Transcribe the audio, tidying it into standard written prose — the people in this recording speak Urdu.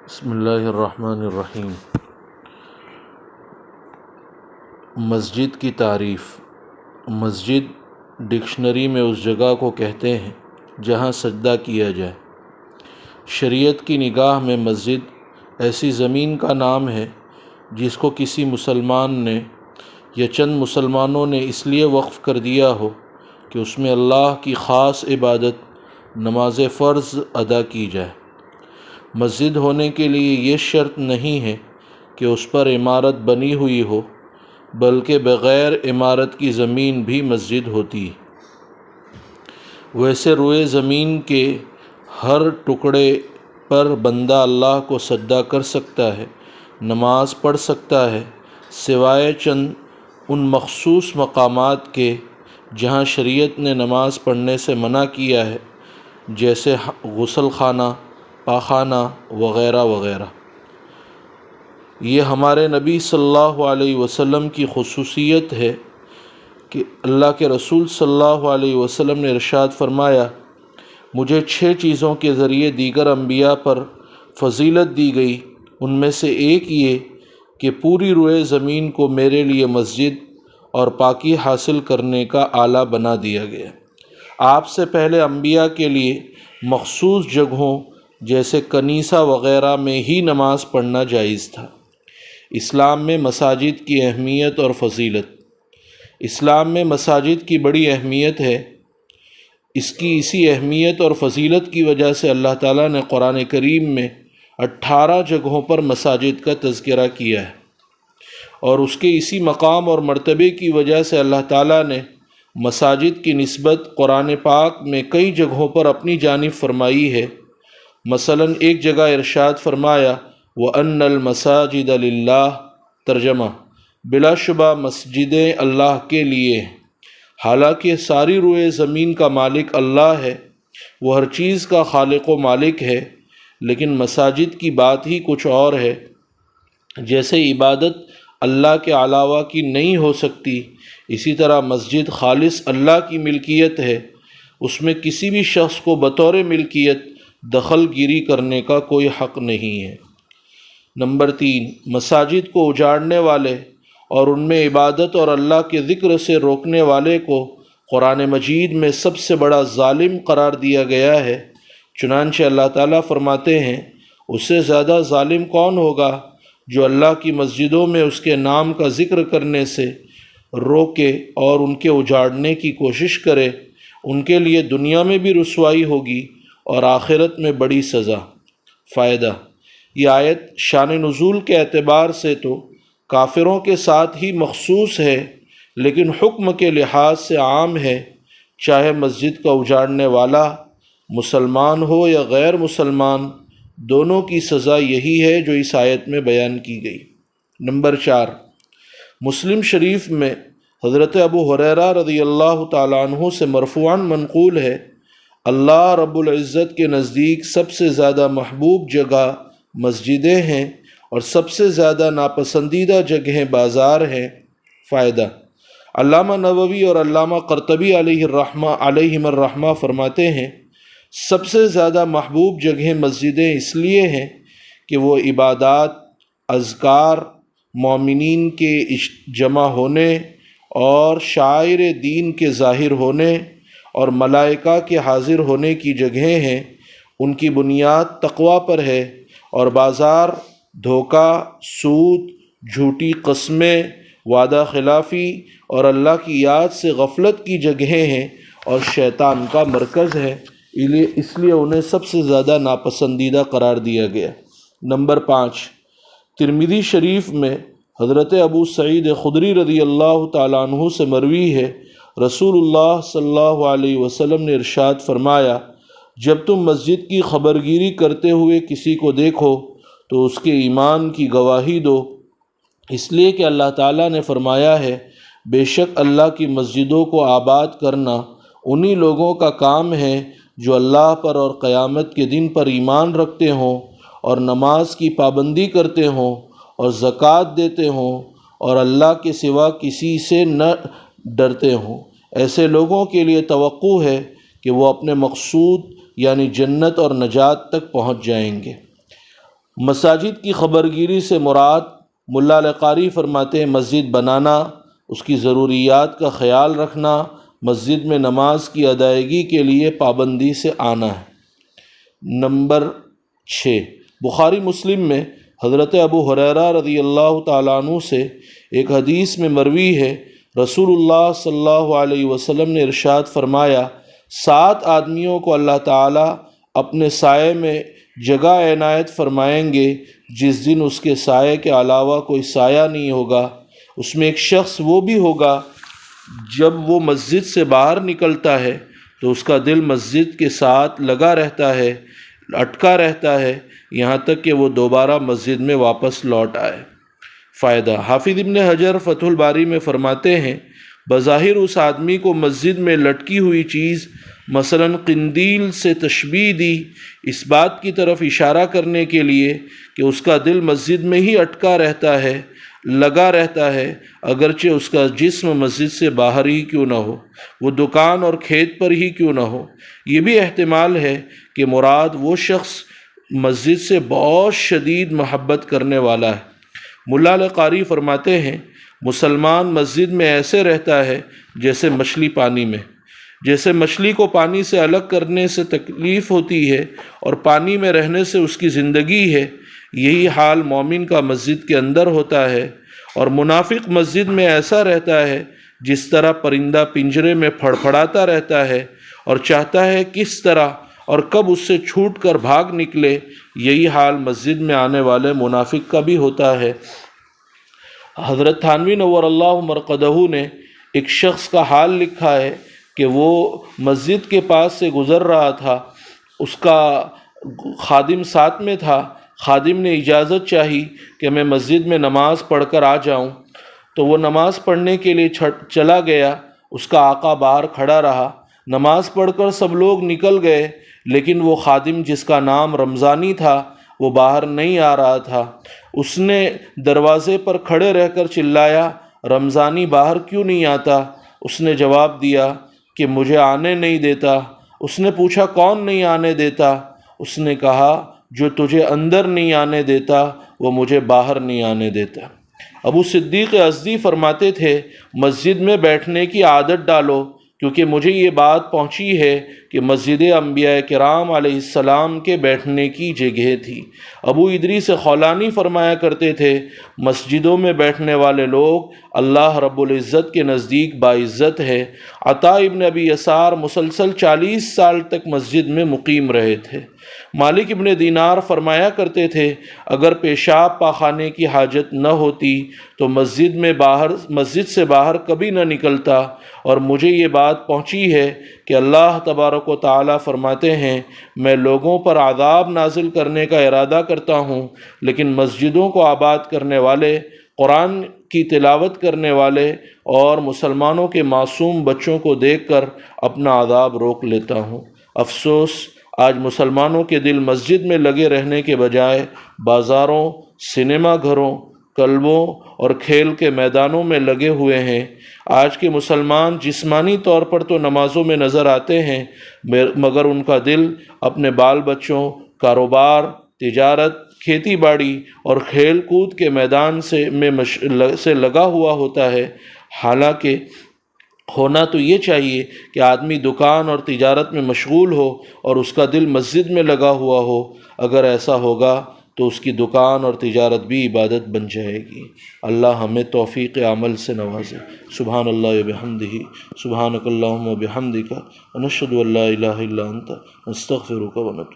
بسم اللہ الرحمن الرحیم۔ مسجد کی تعریف۔ مسجد ڈکشنری میں اس جگہ کو کہتے ہیں جہاں سجدہ کیا جائے۔ شریعت کی نگاہ میں مسجد ایسی زمین کا نام ہے جس کو کسی مسلمان نے یا چند مسلمانوں نے اس لیے وقف کر دیا ہو کہ اس میں اللہ کی خاص عبادت نماز فرض ادا کی جائے۔ مسجد ہونے کے لیے یہ شرط نہیں ہے کہ اس پر عمارت بنی ہوئی ہو، بلکہ بغیر عمارت کی زمین بھی مسجد ہوتی ہے۔ ویسے روئے زمین کے ہر ٹکڑے پر بندہ اللہ کو سجدہ کر سکتا ہے، نماز پڑھ سکتا ہے، سوائے چند ان مخصوص مقامات کے جہاں شریعت نے نماز پڑھنے سے منع کیا ہے، جیسے غسل خانہ، پاخانہ وغیرہ وغیرہ۔ یہ ہمارے نبی صلی اللہ علیہ وسلم کی خصوصیت ہے کہ اللہ کے رسول صلی اللہ علیہ وسلم نے ارشاد فرمایا، مجھے 6 چیزوں کے ذریعے دیگر انبیاء پر فضیلت دی گئی، ان میں سے ایک یہ کہ پوری روئے زمین کو میرے لیے مسجد اور پاکی حاصل کرنے کا آلہ بنا دیا گیا۔ آپ سے پہلے انبیاء کے لیے مخصوص جگہوں جیسے کنیسہ وغیرہ میں ہی نماز پڑھنا جائز تھا۔ اسلام میں مساجد کی اہمیت اور فضیلت۔ اسلام میں مساجد کی بڑی اہمیت ہے۔ اس کی اسی اہمیت اور فضیلت کی وجہ سے اللہ تعالیٰ نے قرآن کریم میں 18 جگہوں پر مساجد کا تذکرہ کیا ہے، اور اس کے اسی مقام اور مرتبے کی وجہ سے اللہ تعالیٰ نے مساجد کی نسبت قرآن پاک میں کئی جگہوں پر اپنی جانب فرمائی ہے۔ مثلاً ایک جگہ ارشاد فرمایا، وَأَنَّ الْمَسَاجِدَ لِلَّهِ، ترجمہ، بلا شبہ مسجدیں اللہ کے لیے ہیں۔ حالانکہ ساری روئے زمین کا مالک اللہ ہے، وہ ہر چیز کا خالق و مالک ہے، لیکن مساجد کی بات ہی کچھ اور ہے۔ جیسے عبادت اللہ کے علاوہ کی نہیں ہو سکتی، اسی طرح مسجد خالص اللہ کی ملکیت ہے، اس میں کسی بھی شخص کو بطور ملکیت دخل گیری کرنے کا کوئی حق نہیں ہے۔ نمبر 3، مساجد کو اجاڑنے والے اور ان میں عبادت اور اللہ کے ذکر سے روکنے والے کو قرآن مجید میں سب سے بڑا ظالم قرار دیا گیا ہے۔ چنانچہ اللہ تعالیٰ فرماتے ہیں، اس سے زیادہ ظالم کون ہوگا جو اللہ کی مسجدوں میں اس کے نام کا ذکر کرنے سے روکے اور ان کے اجاڑنے کی کوشش کرے، ان کے لیے دنیا میں بھی رسوائی ہوگی اور آخرت میں بڑی سزا۔ فائدہ: یہ آیت شان نزول کے اعتبار سے تو کافروں کے ساتھ ہی مخصوص ہے، لیکن حکم کے لحاظ سے عام ہے۔ چاہے مسجد کا اجاڑنے والا مسلمان ہو یا غیر مسلمان، دونوں کی سزا یہی ہے جو اس آیت میں بیان کی گئی۔ نمبر 4، مسلم شریف میں حضرت ابو ہریرہ رضی اللہ تعالیٰ عنہ سے مرفوعاً منقول ہے، اللہ رب العزت کے نزدیک سب سے زیادہ محبوب جگہ مسجدیں ہیں اور سب سے زیادہ ناپسندیدہ جگہیں بازار ہیں۔ فائدہ: علامہ نووی اور علامہ قرطبی علیہم الرحمہ فرماتے ہیں، سب سے زیادہ محبوب جگہیں مسجدیں اس لیے ہیں کہ وہ عبادات، اذکار، مومنین کے جمع ہونے اور شعائر دین کے ظاہر ہونے اور ملائکہ کے حاضر ہونے کی جگہیں ہیں۔ ان کی بنیاد تقوی پر ہے، اور بازار دھوکہ، سود، جھوٹی قسمیں، وعدہ خلافی اور اللہ کی یاد سے غفلت کی جگہیں ہیں اور شیطان کا مرکز ہے، اس لیے انہیں سب سے زیادہ ناپسندیدہ قرار دیا گیا۔ نمبر 5، ترمذی شریف میں حضرت ابو سعید خدری رضی اللہ تعالیٰ عنہ سے مروی ہے، رسول اللہ صلی اللہ علیہ وسلم نے ارشاد فرمایا، جب تم مسجد کی خبرگیری کرتے ہوئے کسی کو دیکھو تو اس کے ایمان کی گواہی دو، اس لیے کہ اللہ تعالیٰ نے فرمایا ہے، بے شک اللہ کی مسجدوں کو آباد کرنا انہی لوگوں کا کام ہے جو اللہ پر اور قیامت کے دن پر ایمان رکھتے ہوں اور نماز کی پابندی کرتے ہوں اور زکوٰۃ دیتے ہوں اور اللہ کے سوا کسی سے نہ ڈرتے ہوں۔ ایسے لوگوں کے لیے توقع ہے کہ وہ اپنے مقصود یعنی جنت اور نجات تک پہنچ جائیں گے۔ مساجد کی خبرگیری سے مراد ملا علی قاری فرماتے ہیں مسجد بنانا، اس کی ضروریات کا خیال رکھنا، مسجد میں نماز کی ادائیگی کے لیے پابندی سے آنا ہے۔ نمبر 6، بخاری مسلم میں حضرت ابو ہریرہ رضی اللہ تعالیٰ عنہ سے ایک حدیث میں مروی ہے، رسول اللہ صلی اللہ علیہ وسلم نے ارشاد فرمایا، 7 آدمیوں کو اللہ تعالیٰ اپنے سائے میں جگہ عنایت فرمائیں گے جس دن اس کے سائے کے علاوہ کوئی سایہ نہیں ہوگا۔ اس میں ایک شخص وہ بھی ہوگا جب وہ مسجد سے باہر نکلتا ہے تو اس کا دل مسجد کے ساتھ لگا رہتا ہے، اٹکا رہتا ہے، یہاں تک کہ وہ دوبارہ مسجد میں واپس لوٹ آئے۔ فائدہ، حافظ ابن حجر فتح الباری میں فرماتے ہیں، بظاہر اس آدمی کو مسجد میں لٹکی ہوئی چیز مثلاً قندیل سے تشبیہ دی اس بات کی طرف اشارہ کرنے کے لیے کہ اس کا دل مسجد میں ہی اٹکا رہتا ہے، لگا رہتا ہے، اگرچہ اس کا جسم مسجد سے باہر ہی کیوں نہ ہو، وہ دکان اور کھیت پر ہی کیوں نہ ہو۔ یہ بھی احتمال ہے کہ مراد وہ شخص مسجد سے بہت شدید محبت کرنے والا ہے۔ ملا علی قاری فرماتے ہیں، مسلمان مسجد میں ایسے رہتا ہے جیسے مچھلی پانی میں، جیسے مچھلی کو پانی سے الگ کرنے سے تکلیف ہوتی ہے اور پانی میں رہنے سے اس کی زندگی ہے، یہی حال مومن کا مسجد کے اندر ہوتا ہے۔ اور منافق مسجد میں ایسا رہتا ہے جس طرح پرندہ پنجرے میں پھڑپھڑاتا رہتا ہے اور چاہتا ہے کس طرح اور کب اس سے چھوٹ کر بھاگ نکلے، یہی حال مسجد میں آنے والے منافق کا بھی ہوتا ہے۔ حضرت تھانوی نور اللہ مرقدہ نے ایک شخص کا حال لکھا ہے کہ وہ مسجد کے پاس سے گزر رہا تھا، اس کا خادم ساتھ میں تھا، خادم نے اجازت چاہی کہ میں مسجد میں نماز پڑھ کر آ جاؤں، تو وہ نماز پڑھنے کے لیے چلا گیا، اس کا آقا باہر کھڑا رہا، نماز پڑھ کر سب لوگ نکل گئے، لیکن وہ خادم جس کا نام رمضانی تھا وہ باہر نہیں آ رہا تھا۔ اس نے دروازے پر کھڑے رہ کر چلایا، رمضانی باہر کیوں نہیں آتا؟ اس نے جواب دیا کہ مجھے آنے نہیں دیتا۔ اس نے پوچھا کون نہیں آنے دیتا؟ اس نے کہا جو تجھے اندر نہیں آنے دیتا وہ مجھے باہر نہیں آنے دیتا۔ ابو صدیق ازدی فرماتے تھے، مسجد میں بیٹھنے کی عادت ڈالو، کیونکہ مجھے یہ بات پہنچی ہے کہ مسجد انبیاء کرام علیہ السلام کے بیٹھنے کی جگہ تھی۔ ابو ادریس خولانی فرمایا کرتے تھے، مسجدوں میں بیٹھنے والے لوگ اللہ رب العزت کے نزدیک باعزت ہے۔ عطا ابن ابی یسار مسلسل 40 سال تک مسجد میں مقیم رہے تھے۔ مالک ابن دینار فرمایا کرتے تھے، اگر پیشاب پاخانے کی حاجت نہ ہوتی تو مسجد سے باہر کبھی نہ نکلتا، اور مجھے یہ بات پہنچی ہے کہ اللہ تبارک و تعالیٰ فرماتے ہیں، میں لوگوں پر عذاب نازل کرنے کا ارادہ کرتا ہوں، لیکن مسجدوں کو آباد کرنے والے، قرآن کی تلاوت کرنے والے اور مسلمانوں کے معصوم بچوں کو دیکھ کر اپنا عذاب روک لیتا ہوں۔ افسوس، آج مسلمانوں کے دل مسجد میں لگے رہنے کے بجائے بازاروں، سنیما گھروں، کلبوں اور کھیل کے میدانوں میں لگے ہوئے ہیں۔ آج کے مسلمان جسمانی طور پر تو نمازوں میں نظر آتے ہیں، مگر ان کا دل اپنے بال بچوں، کاروبار، تجارت، کھیتی باڑی اور کھیل کود کے میدان سے لگا ہوا ہوتا ہے۔ حالانکہ ہونا تو یہ چاہیے کہ آدمی دکان اور تجارت میں مشغول ہو اور اس کا دل مسجد میں لگا ہوا ہو۔ اگر ایسا ہوگا تو اس کی دکان اور تجارت بھی عبادت بن جائے گی۔ اللہ ہمیں توفیق عمل سے نوازے۔ سبحان اللہ و بحمدہ، سبحانک اللہم و بحمدک، ونشہد ان لا الہ الا انت، نستغفرک و نتوب